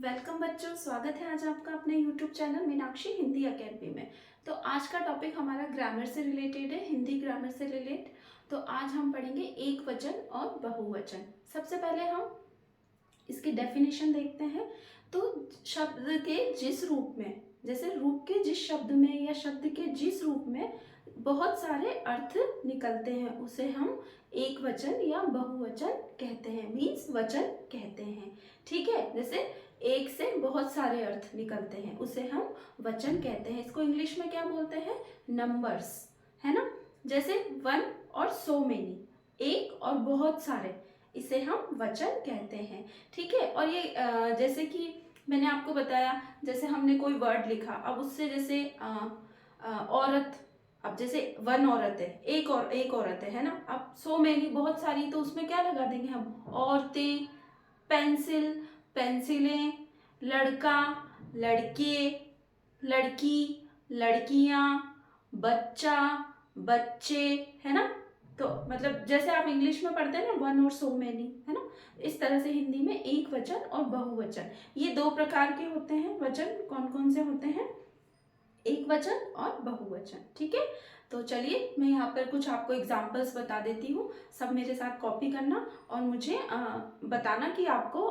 Welcome बच्चों, स्वागत है आज आपका अपने YouTube channel Meenakshi Hindi academy में। तो आज का टॉपिक हमारा ग्रामर से रिलेटेड है, हिंदी ग्रामर से रिलेटेड। तो आज हम पढ़ेंगे एक वचन और बहुवचन। सबसे पहले हम इसकी डेफिनेशन देखते हैं। तो शब्द के जिस रूप में, जैसे रूप के जिस शब्द में या शब्द के जिस रूप में बहुत सारे अर्थ निकलते हैं उसे हम एक वचन या बहुवचन कहते हैं, मीन्स वचन कहते हैं। ठीक है, जैसे एक से बहुत सारे अर्थ निकलते हैं उसे हम वचन कहते हैं। इसको इंग्लिश में क्या बोलते हैं? नंबर्स, है ना। जैसे वन और सो मेनी, एक और बहुत सारे, इसे हम वचन कहते हैं। ठीक है, और ये जैसे कि मैंने आपको बताया, जैसे हमने कोई वर्ड लिखा, अब उससे जैसे औरत, अब जैसे वन औरत है, एक औरत है ना। अब सो मेनी, बहुत सारी, तो उसमें क्या लगा देंगे हम? औरतें, पेंसिल, पेंसिलें, लड़का, लड़के, लड़की, लड़कियां, बच्चा, बच्चे, है ना। तो मतलब जैसे आप इंग्लिश में पढ़ते हैं ना, वन और सो मेनी, है ना, इस तरह से हिंदी में एक वचन और बहुवचन, ये दो प्रकार के होते हैं। वचन कौन कौन से होते हैं? एक वचन और बहुवचन। ठीक है, तो चलिए मैं यहाँ पर कुछ आपको एग्जाम्पल्स बता देती हूँ। सब मेरे साथ कॉपी करना और मुझे बताना कि आपको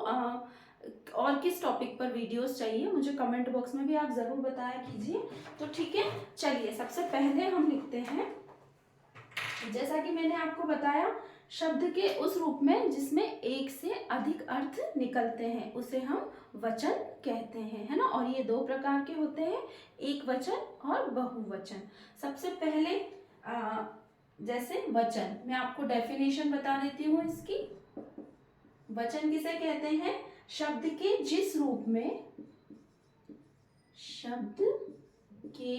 और किस टॉपिक पर वीडियोस चाहिए। मुझे कमेंट बॉक्स में भी आप ज़रूर बताया कीजिए। तो ठीक है, चलिए सबसे पहले हम लिखते हैं, जैसा कि मैंने आपको बताया, शब्द के उस रूप में जिसमें एक से अधिक अर्थ निकलते हैं उसे हम वचन कहते हैं, है ना। और ये दो प्रकार के होते हैं, एक वचन और बहुवचन। सबसे पहले जैसे वचन, मैं आपको डेफिनेशन बता देती हूँ इसकी। वचन किसे कहते हैं? शब्द के जिस रूप में, शब्द के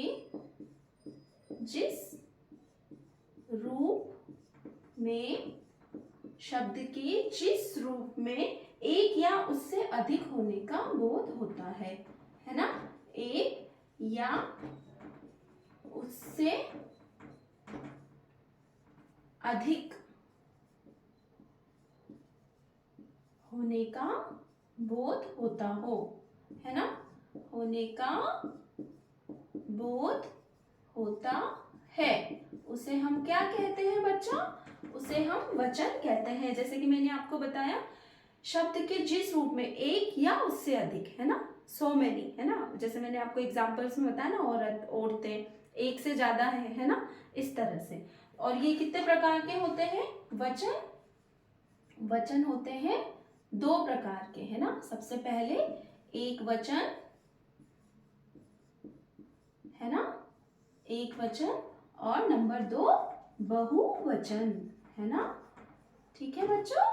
जिस रूप में, शब्द के जिस रूप में एक या उससे अधिक होने का बोध होता है ना। एक या उससे अधिक होने का बोध होता हो, है ना, होने का बोध होता है, उसे हम क्या कहते हैं बच्चों? उसे हम वचन कहते हैं। जैसे कि मैंने आपको बताया, शब्द के जिस रूप में एक या उससे अधिक, है ना, सो मेनी, है ना। जैसे मैंने आपको एग्जांपल्स में बताया ना, औरत, औरतें, एक से ज्यादा है ना, इस तरह से। और ये कितने प्रकार के होते हैं? वचन, वचन होते हैं दो प्रकार के, है ना। सबसे पहले एक वचन, है ना, एक वचन, और नंबर दो बहुवचन, है ना। ठीक है बच्चों,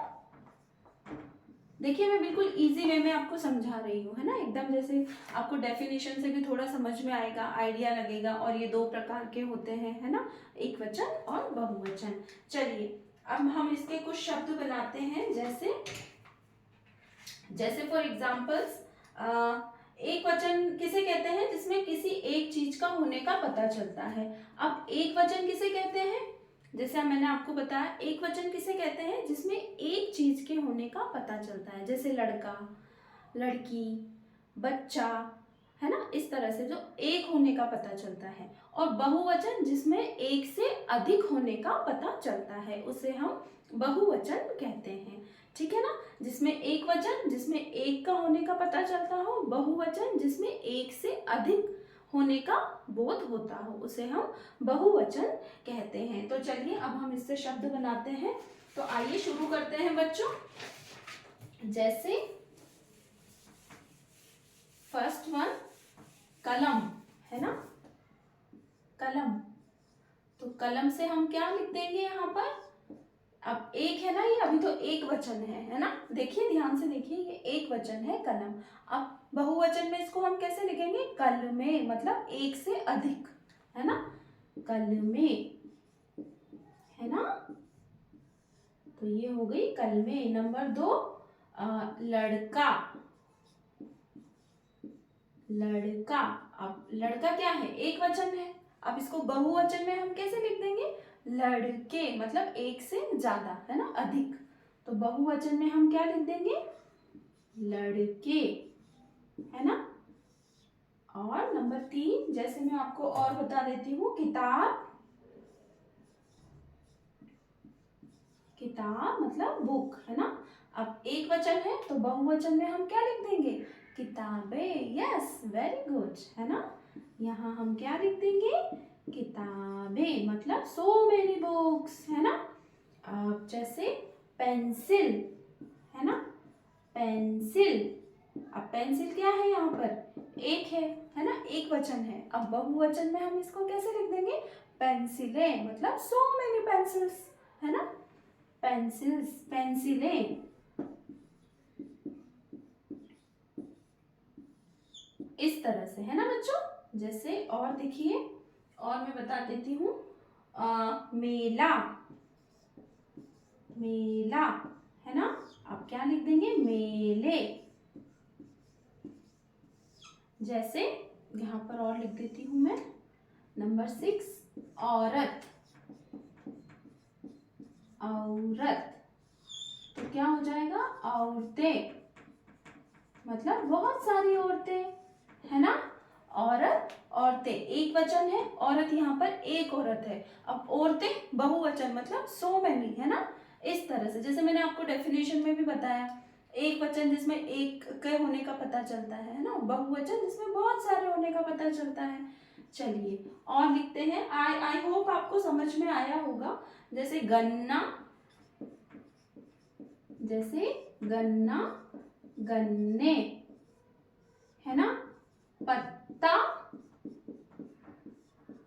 देखिए मैं बिल्कुल इजी वे में आपको समझा रही हूँ, है ना, एकदम जैसे आपको डेफिनेशन से भी थोड़ा समझ में आएगा, आइडिया लगेगा। और ये दो प्रकार के होते हैं, है ना, एक वचन और बहुवचन। चलिए अब हम इसके कुछ शब्द बनाते हैं। जैसे जैसे फॉर एग्जाम्पल्स, एक वचन किसे कहते हैं? जिसमें किसी एक चीज का होने का पता चलता है। अब एक वचन किसे कहते हैं? जैसे मैंने आपको बताया, एक वचन किसे कहते हैं? जिसमें एक चीज के होने का पता चलता है, जैसे लड़का, लड़की, बच्चा, है ना, इस तरह से जो एक होने का पता चलता है। और बहुवचन जिसमें एक से अधिक होने का पता चलता है उसे हम बहुवचन कहते हैं। ठीक है ना, जिसमें एक वचन जिसमें एक का होने का पता चलता हो, बहुवचन जिसमें एक से अधिक होने का बोध होता हो, उसे हम बहुवचन कहते हैं। तो चलिए अब हम इससे शब्द बनाते हैं। तो आइए शुरू करते हैं बच्चों। जैसे फर्स्ट वन, कलम, है ना, कलम। तो कलम से हम क्या लिख देंगे यहाँ पर? अब एक है ना, ये अभी तो एक वचन है ना। देखिए ध्यान से देखिए, ये एक वचन है कलम। अब बहुवचन में इसको हम कैसे लिखेंगे? कल में, मतलब एक से अधिक, है ना, कल में, है ना। तो ये हो गई कल में। नंबर दो, लड़का, लड़का। अब लड़का क्या है? एक वचन है। अब इसको बहुवचन में हम कैसे लिख देंगे? लड़के, मतलब एक से ज्यादा, है ना, अधिक। तो बहुवचन में हम क्या लिख देंगे? लड़के, है ना। और नंबर 3, जैसे मैं आपको और बता देती हूँ, किताब, किताब मतलब बुक, है ना। अब एक वचन है तो बहुवचन में हम क्या लिख देंगे, किताबें। यस, वेरी गुड, है ना। यहाँ हम क्या लिख देंगे, किताबें, मतलब सो मेनी बुक्स, है ना। अब जैसे पेंसिल, है ना, पेंसिल। अब पेंसिल क्या है यहाँ पर, एक है ना, एक वचन है। अब बहुवचन में हम इसको कैसे लिख देंगे, पेंसिलें, मतलब सो मेनी पेंसिल्स, है ना, पेंसिल्स, पेंसिलें। इस तरह से, है ना बच्चों। जैसे और देखिए, और मैं बता देती हूँ, मेला, मेला, है ना। अब क्या लिख देंगे, मेले। जैसे यहाँ पर और लिख देती हूँ मैं, नंबर 6, औरत, औरत। तो क्या हो जाएगा, औरतें, मतलब बहुत सारी औरतें, है ना। औरत, औरतें, एक वचन है, औरत यहाँ पर एक औरत है। अब औरतें बहुवचन, मतलब सो मैनी, है ना। इस तरह से, जैसे मैंने आपको डेफिनेशन में भी बताया, एक वचन जिसमें एक के होने का पता चलता है ना, बहुवचन जिसमें बहुत सारे होने का पता चलता है। चलिए और लिखते हैं। आई होप आपको समझ में आया होगा। जैसे गन्ना, जैसे गन्ना, गन्ने, है ना। पत्ता,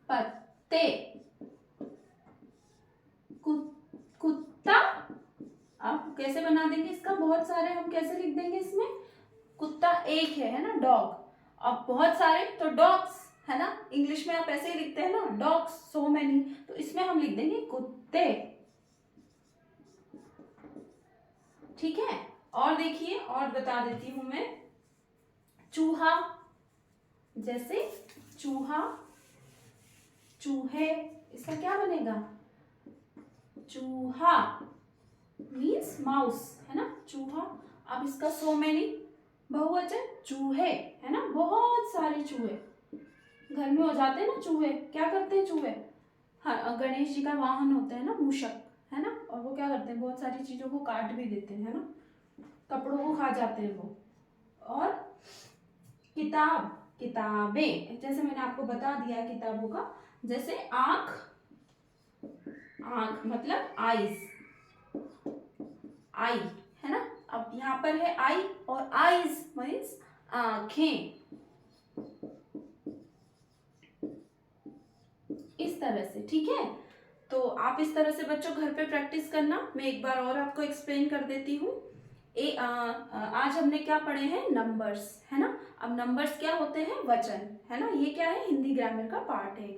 पत्ते, कुत्ता। आप कैसे बना देंगे इसका, बहुत सारे हम कैसे लिख देंगे इसमें, कुत्ता एक है ना, डॉग। अब बहुत सारे तो डॉग्स, है ना। इंग्लिश में आप ऐसे ही लिखते हैं ना, डॉग्स, सो मेनी, तो इसमें हम लिख देंगे कुत्ते। ठीक है। और देखिए, और बता देती हूं मैं, चूहा, जैसे चूहा, चूहे, इसका क्या बनेगा, चूहा मीन्स माउस, है ना, चूहा। अब इसका सो मेनी, बहुवचन, चूहे, है ना, बहुत सारे चूहे घर में हो जाते हैं ना। चूहे क्या करते हैं, चूहे, हाँ, गणेश जी का वाहन होता है ना, मूषक, है ना। और वो क्या करते हैं, बहुत सारी चीजों को काट भी देते हैं, है ना, कपड़ों को खा जाते हैं वो। और किताब, किताबें, जैसे मैंने आपको बता दिया किताबों का। जैसे आंख, आंख मतलब आईज, आई, है ना। अब यहाँ पर है आई, और आईज मीन्स आंखें। इस तरह से, ठीक है। तो आप इस तरह से बच्चों घर पे प्रैक्टिस करना। मैं एक बार और आपको एक्सप्लेन कर देती हूँ। आज हमने क्या पढ़े हैं, नंबर्स, है ना। अब नंबर्स क्या होते हैं, वचन, है ना। ये क्या है, हिंदी ग्रामर का पार्ट है।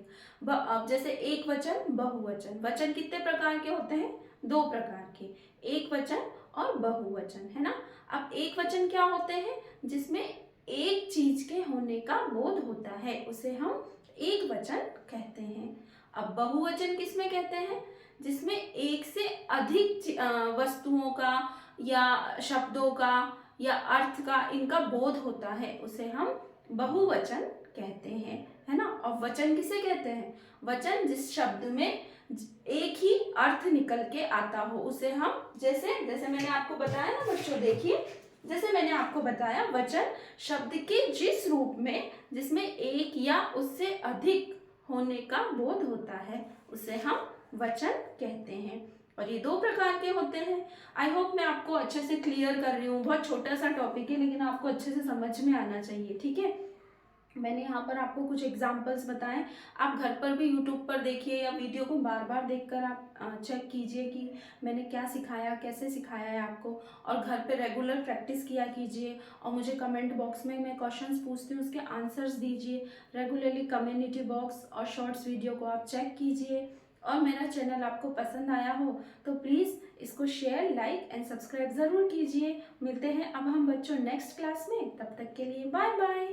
अब जैसे एक वचन, बहुवचन। वचन कितने प्रकार के होते हैं, 2 प्रकार के, एक वचन और बहुवचन, है ना। अब एक वचन क्या होते हैं, जिसमें एक चीज के होने का बोध होता है, उसे हम एक वचन कहते हैं। अब बहुवचन किसमें कहते हैं, जिसमें एक से अधिक वस्तुओं का या शब्दों का या अर्थ का, इनका बोध होता है, उसे हम बहुवचन कहते हैं, है ना। और वचन किसे कहते हैं, वचन जिस शब्द में एक ही अर्थ निकल के आता हो, उसे हम, जैसे जैसे मैंने आपको बताया ना बच्चों, देखिए, जैसे मैंने आपको बताया, वचन शब्द के जिस रूप में, जिसमें एक या उससे अधिक होने का बोध होता है, उसे हम वचन कहते हैं। और ये 2 प्रकार के होते हैं। आई होप मैं आपको अच्छे से क्लियर कर रही हूँ। बहुत छोटा सा टॉपिक है, लेकिन आपको अच्छे से समझ में आना चाहिए, ठीक है। मैंने यहाँ पर आपको कुछ एग्जाम्पल्स बताएं। आप घर पर भी यूट्यूब पर देखिए, या वीडियो को बार बार देखकर आप चेक कीजिए कि मैंने क्या सिखाया, कैसे सिखाया है आपको। और घर पे रेगुलर प्रैक्टिस किया कीजिए। और मुझे कमेंट बॉक्स में मैं क्वेश्चंस पूछती हूँ, उसके आंसर्स दीजिए रेगुलरली। कम्युनिटी बॉक्स और शॉर्ट्स वीडियो को आप चेक कीजिए। और मेरा चैनल आपको पसंद आया हो तो प्लीज़ इसको शेयर, लाइक एंड सब्सक्राइब ज़रूर कीजिए। मिलते हैं अब हम बच्चों नेक्स्ट क्लास में, तब तक के लिए बाय बाय।